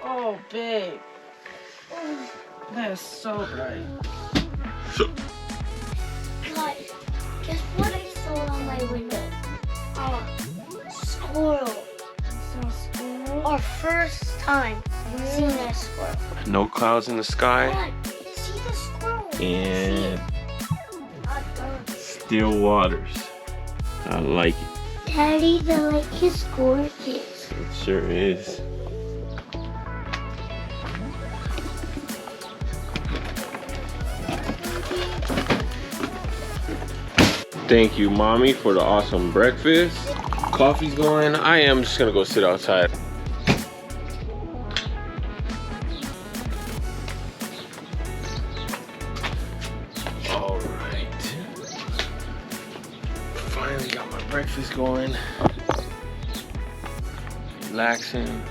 Oh, babe. Oh, that is so bright. Guys, guess what I saw on my window? Squirrel. You saw a squirrel? Our first time seeing a squirrel. No clouds in the sky. What? See the squirrel? And still waters. I like it. Daddy, the lake is gorgeous. It sure is. Thank you, Mommy, for the awesome breakfast. Coffee's going. I am just gonna go sit outside. All right. Finally got my breakfast going. Relaxing.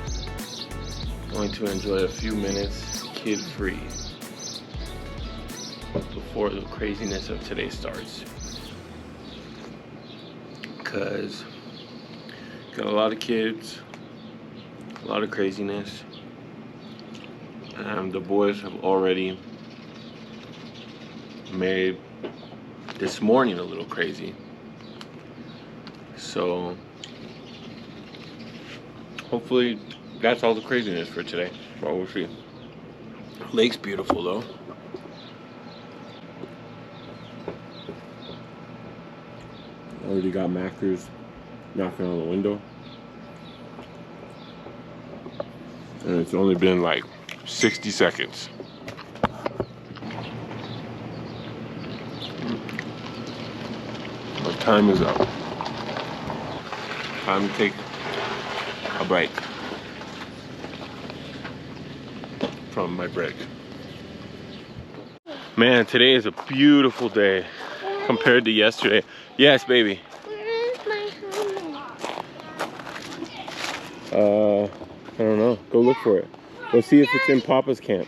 Going to enjoy a few minutes kid-free before the craziness of today starts. Because got a lot of kids, a lot of craziness, and the boys have already made this morning a little crazy. So hopefully that's all the craziness for today. Well, we'll see. Lake's beautiful though. Already got Mackers knocking on the window. And it's only been like 60 seconds. But time is up. Time to take a break from my break. Man, today is a beautiful day compared to yesterday. Yes, baby. Where is my I helmet? don't know. Go look for it. Go see if it's in Papa's camp.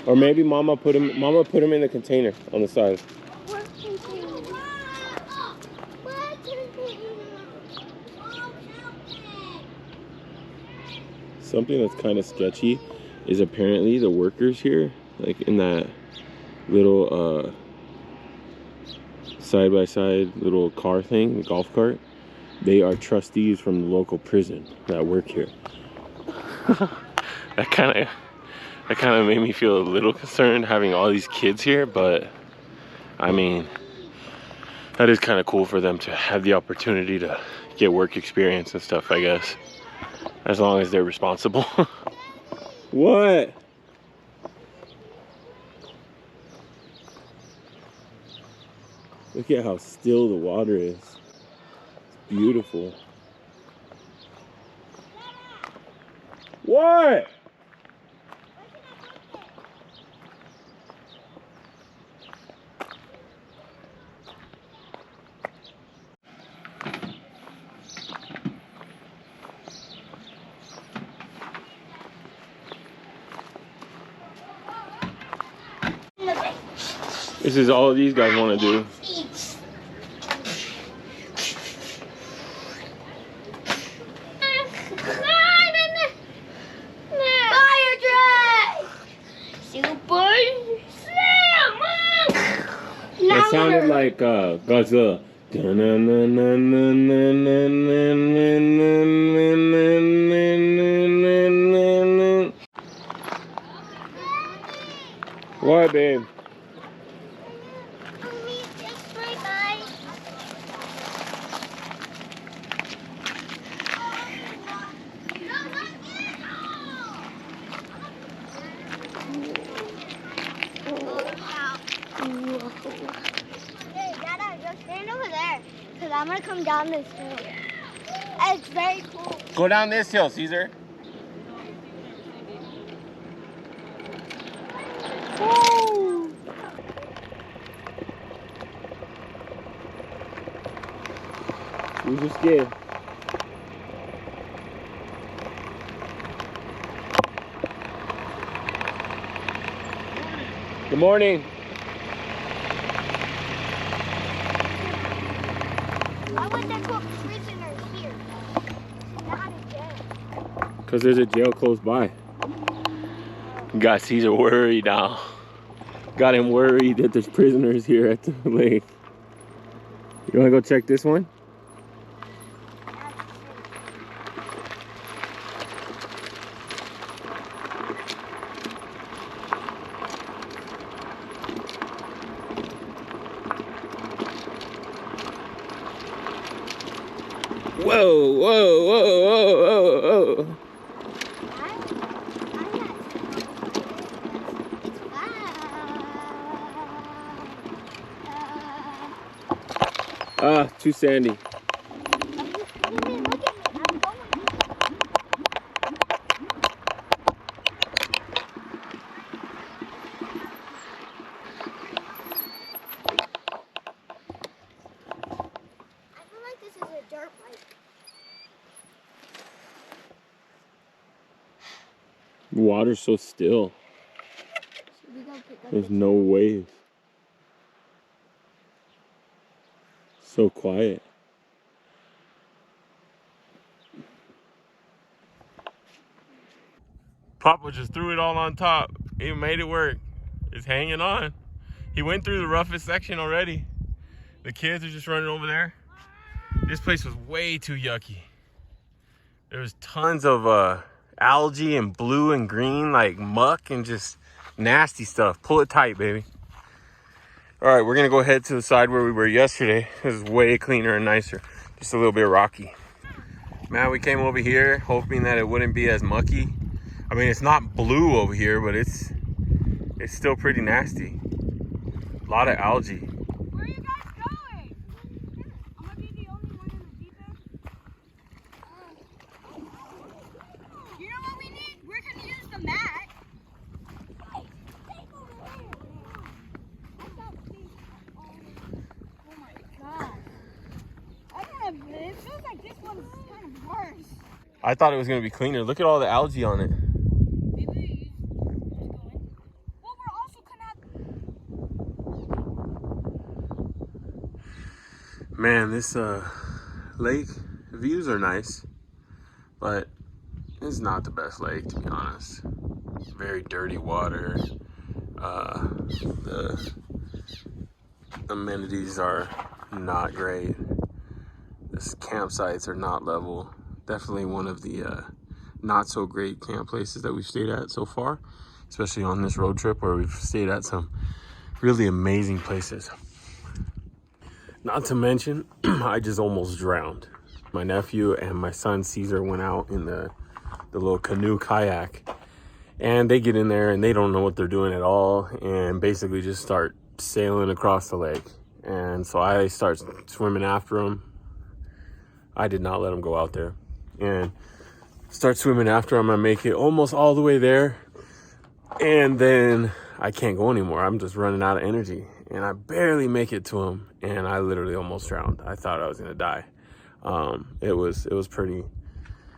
Or maybe Mama put him in the container on the side. What container? What container? Something that's kind of sketchy is apparently the workers here, like in that little side-by-side little car thing, the golf cart, they are trustees from the local prison that work here. that kind of made me feel a little concerned having all these kids here, but I mean, that is kind of cool for them to have the opportunity to get work experience and stuff, I guess, as long as they're responsible. What? Look at how still the water is. It's beautiful. What? This is all these guys want to do. Fire truck! Super Slam! That sounded like Godzilla. What, babe? Hey, Dada, just stand over there, because I'm going to come down this hill. It's very cool. Go down this hill, Caesar. Woo! Who's just scared? Good morning. I want to put prisoners here. Not Because there's a jail close by. Got Caesar worried now. Got him worried that there's prisoners here at the lake. You wanna go check this one? Whoa, whoa, whoa, whoa, whoa, whoa. Ah, too sandy. The water's so still. There's no waves. So quiet. Papa just threw it all on top. He made it work. It's hanging on. He went through the roughest section already. The kids are just running over there. This place was way too yucky. There was tons of algae and blue and green, like muck and just nasty stuff. Pull it tight, baby. All right, we're gonna go head to the side where we were yesterday. This is way cleaner and nicer. Just a little bit rocky. Man, we came over here hoping that it wouldn't be as mucky. I mean, it's not blue over here, but it's still pretty nasty. A lot of algae. Where are you guys going? I'm gonna be the only one in the deep end. You know what we need? We're gonna use the mat. Oh my god. I don't know, it feels like this one's kind of worse. I thought it was gonna be cleaner. Look at all the algae on it. Maybe going. Well, we're also gonna. Man, this lake views are nice, but it's not the best lake, to be honest. Very dirty water. The amenities are not great. The campsites are not level. Definitely one of the not so great camp places that we've stayed at so far, especially on this road trip where we've stayed at some really amazing places. Not to mention, I just almost drowned. My nephew and my son Caesar went out in the little canoe kayak, and they get in there and they don't know what they're doing at all, and basically just start sailing across the lake. And so I start swimming after them. I did not let them go out there, and start swimming after them. I make it almost all the way there, and then I can't go anymore. I'm just running out of energy, and I barely make it to him, and I literally almost drowned. I thought I was gonna die. It was pretty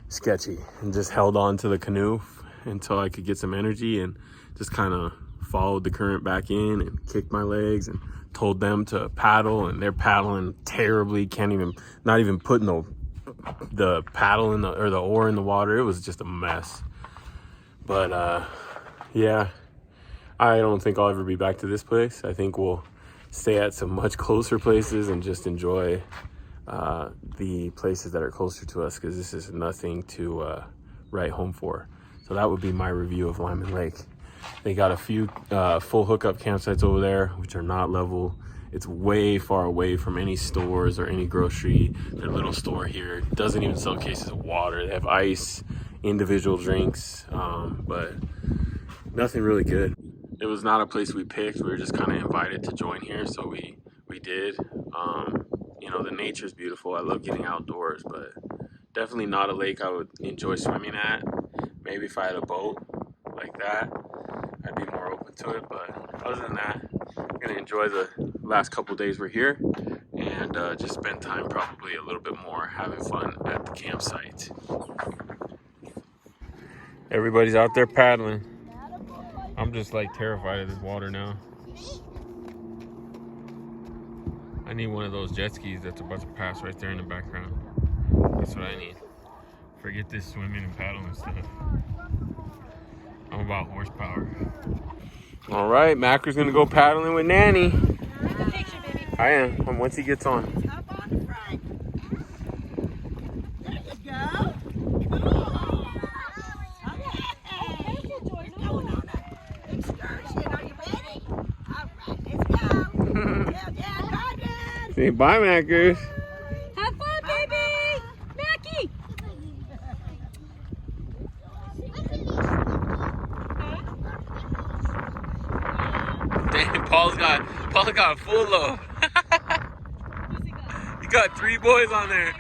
sketchy, and just held on to the canoe until I could get some energy, and just kind of followed the current back in and kicked my legs and told them to paddle, and they're paddling terribly. Not even putting the paddle in or the oar in the water. It was just a mess. But yeah, I don't think I'll ever be back to this place. I think we'll stay at some much closer places and just enjoy the places that are closer to us, because this is nothing to write home for. So that would be my review of Lyman Lake. They got a few full hookup campsites over there, which are not level. It's way far away from any stores or any grocery. Their little store here doesn't even sell cases of water. They have ice, individual drinks, but nothing really good. It was not a place we picked. We were just kind of invited to join here, so we did. You know, the nature's beautiful. I love getting outdoors, but definitely not a lake I would enjoy swimming at. Maybe if I had a boat like that, I'd be more open to it. But other than that, I'm gonna enjoy the last couple days we're here, and just spend time probably a little bit more having fun at the campsite. Everybody's out there paddling. I'm just like terrified of this water now. I need one of those jet skis that's about to pass right there in the background. That's what I need. Forget this swimming and paddling stuff. I'm about horsepower. All right, Macker's gonna go paddling with Nanny. Take a picture, baby. I am. Once he gets on. Up on the front. There you go. Cool. Okay. We're going on an excursion. Are you ready? All right, let's go. Tell Dad, bye, Dad. Say bye, Mackers. Have fun, baby. Mackie. Damn, Paul's got a full load. You got 3 boys on there.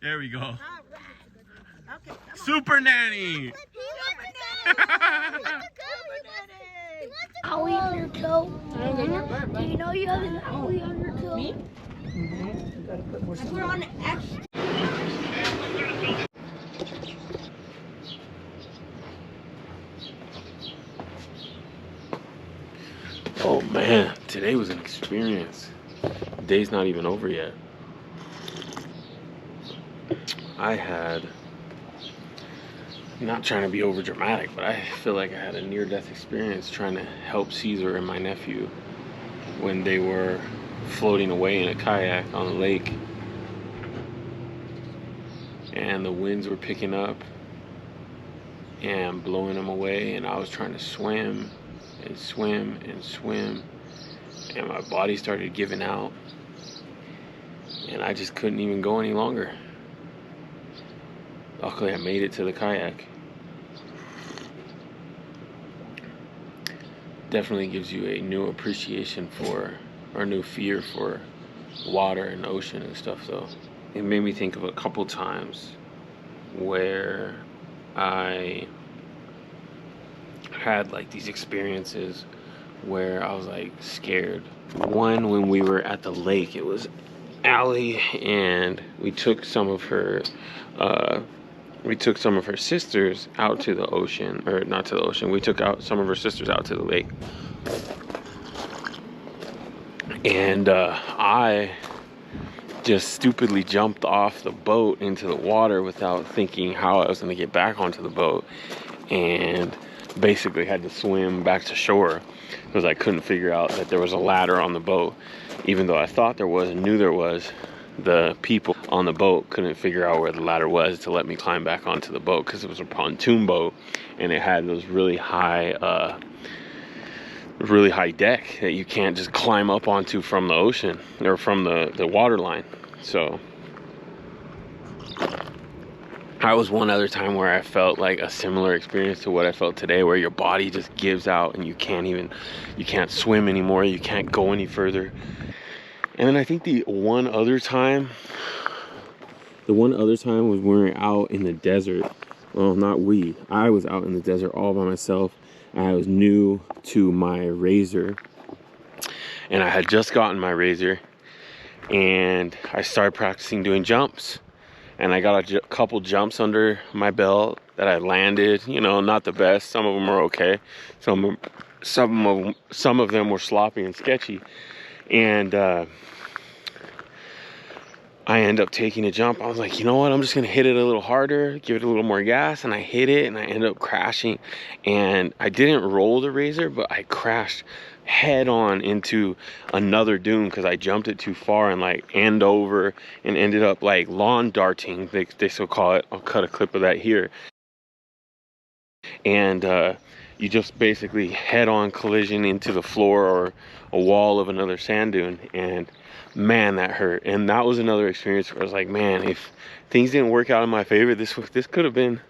There we go. Okay. Super Nanny. Owie on your toe. Do you know you have an owie on your toe? Me? We're on X. Oh man, today was an experience. The day's not even over yet. Not trying to be over dramatic, but I feel like I had a near-death experience trying to help Caesar and my nephew when they were floating away in a kayak on the lake. And the winds were picking up and blowing them away, and I was trying to swim and swim and swim, and my body started giving out, and I just couldn't even go any longer. Luckily, I made it to the kayak. Definitely gives you a new appreciation for, or new fear for water and ocean and stuff, though. It made me think of a couple times where I had like these experiences where I was like scared. One, when we were at the lake, it was Allie, and we took some of her sisters out to the ocean, or not to the ocean, we took out some of her sisters out to the lake. And I just stupidly jumped off the boat into the water without thinking how I was going to get back onto the boat, and basically had to swim back to shore because I couldn't figure out that there was a ladder on the boat, even though I thought there was and knew there was. The people on the boat couldn't figure out where the ladder was to let me climb back onto the boat because it was a pontoon boat and it had those really high deck that you can't just climb up onto from the ocean or from the water line. So that was one other time where I felt like a similar experience to what I felt today, where your body just gives out and you can't swim anymore, you can't go any further. And then I think the one other time was when we were out in the desert. Well, I was out in the desert all by myself. I was new to my razor, and I had just gotten my razor, and I started practicing doing jumps, and I got a couple jumps under my belt that I landed, not the best. Some of them were okay. Some of them were sloppy and sketchy. And I end up taking a jump. I was like, you know what? I'm just gonna hit it a little harder, give it a little more gas, and I hit it, and I ended up crashing. And I didn't roll the razor, but I crashed head on into another dune because I jumped it too far and like end over and ended up like lawn darting. They still call it. I'll cut a clip of that here. And you just basically head-on collision into the floor or a wall of another sand dune, and man, that hurt. And that was another experience where I was like, man, if things didn't work out in my favor, this could have been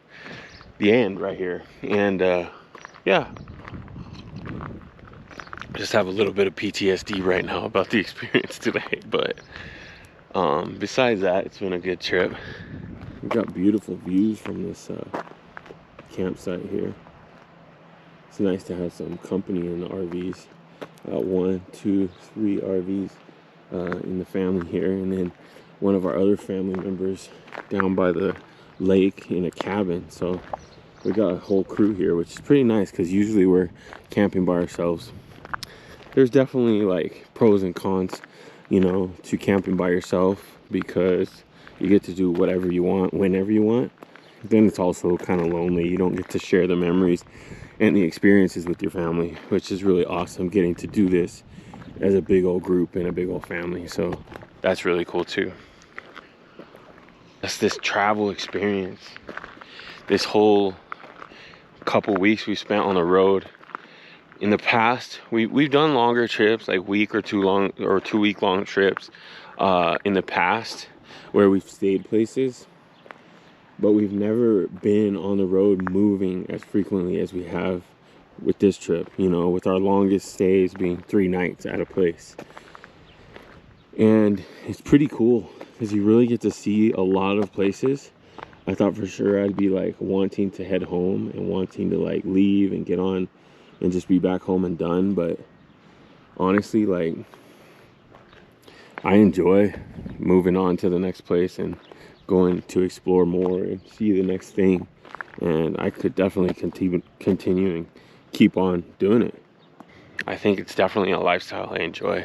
the end right here. And yeah, I just have a little bit of PTSD right now about the experience today, but besides that, it's been a good trip. We've got beautiful views from this campsite here. It's nice to have some company in the RVs. 1, 2, 3 RVs in the family here, and then one of our other family members down by the lake in a cabin. So we got a whole crew here, which is pretty nice because usually we're camping by ourselves. There's definitely like pros and cons. you know, to camping by yourself because you get to do whatever you want, whenever you want, then it's also kind of lonely. You don't get to share the memories and the experiences with your family, which is really awesome, getting to do this as a big old group and a big old family. So that's really cool too. That's this travel experience. This whole couple weeks we spent on the road. In the past, we've done longer trips, like week or 2 week long trips in the past where we've stayed places, but we've never been on the road moving as frequently as we have with this trip, you know, with our longest stays being 3 nights at a place. And it's pretty cool because you really get to see a lot of places. I thought for sure I'd be like wanting to head home and wanting to like leave and get on and just be back home and done, but honestly, like, I enjoy moving on to the next place and going to explore more and see the next thing, and I could definitely continue and keep on doing it. I think it's definitely a lifestyle I enjoy,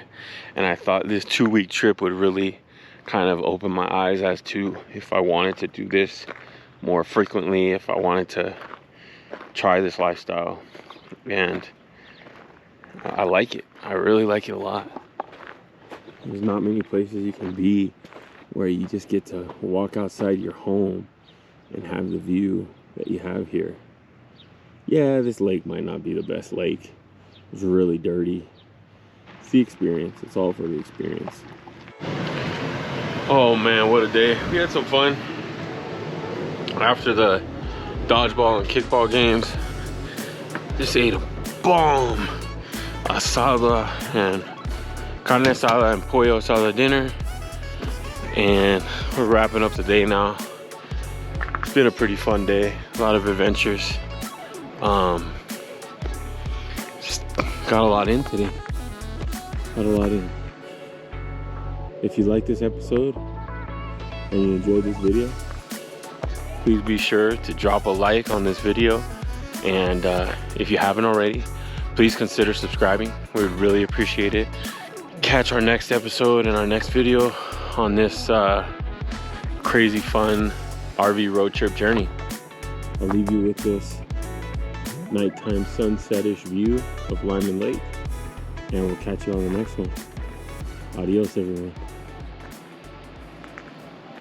and I thought this 2-week trip would really kind of open my eyes as to if I wanted to do this more frequently, if I wanted to try this lifestyle. And I like it. I really like it a lot. There's not many places you can be where you just get to walk outside your home and have the view that you have here. Yeah, this lake might not be the best lake. It's really dirty. It's the experience. It's all for the experience. Oh man, what a day. We had some fun. After the dodgeball and kickball games, just ate a bomb asada and carne asada and pollo asada dinner, and we're wrapping up the day now. It's been a pretty fun day, a lot of adventures. Just got a lot in today. Got a lot in. If you like this episode and you enjoyed this video, please be sure to drop a like on this video. And if you haven't already, please consider subscribing. We would really appreciate it. Catch our next episode and our next video on this crazy fun RV road trip journey. I'll leave you with this nighttime sunset-ish view of Lyman Lake, and we'll catch you on the next one. Adios, everyone.